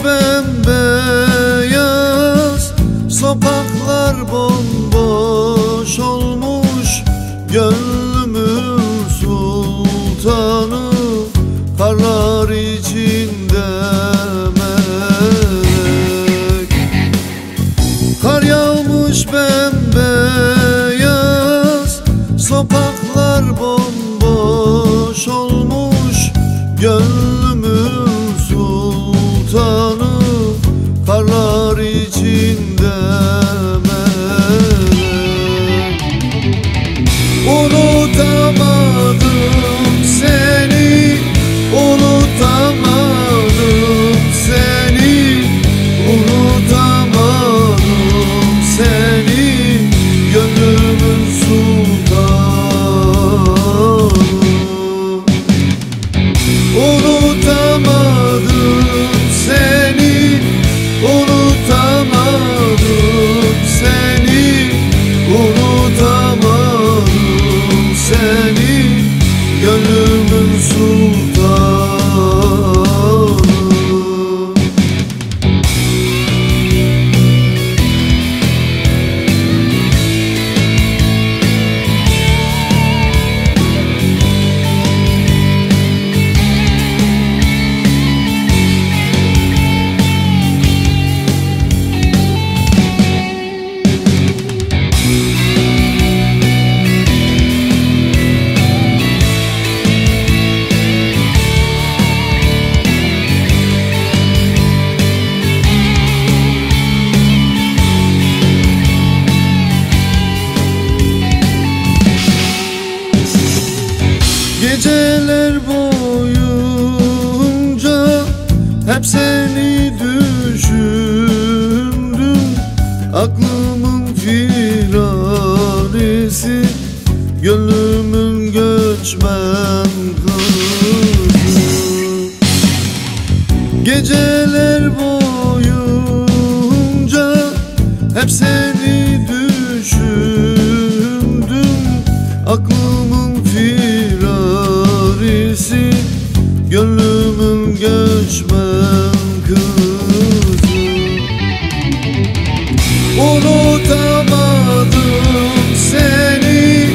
bembeyaz, sokaklar bomboş olmuş. Gönlümün sultanı karlar içinde melek. Kar yağmış bembeyaz, sokaklar bomboş olmuş. Gönlümün sultanı karlar içinde melek. Unutamadım seni, unutamadım seni, unutamadım seni, gönlümün sultanı. Unutamadım seni, unutamadım seni, unutamadım seni, gönlümün sultanı. Geceler boyunca hep seni düşündüm. Aklımın firarisi, gönlümün göçmen kızı. Geceler boyunca hep seni düşündüm. Aklımın firarisi, gönlümün göçmen kızı. Unutamadım seni,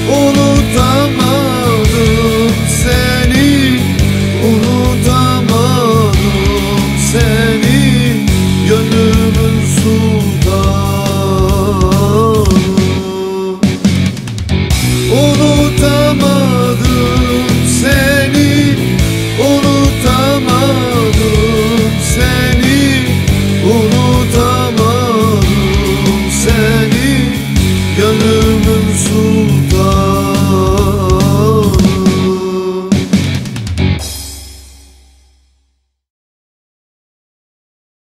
unutamadım seni, unutamadım seni, gönlüm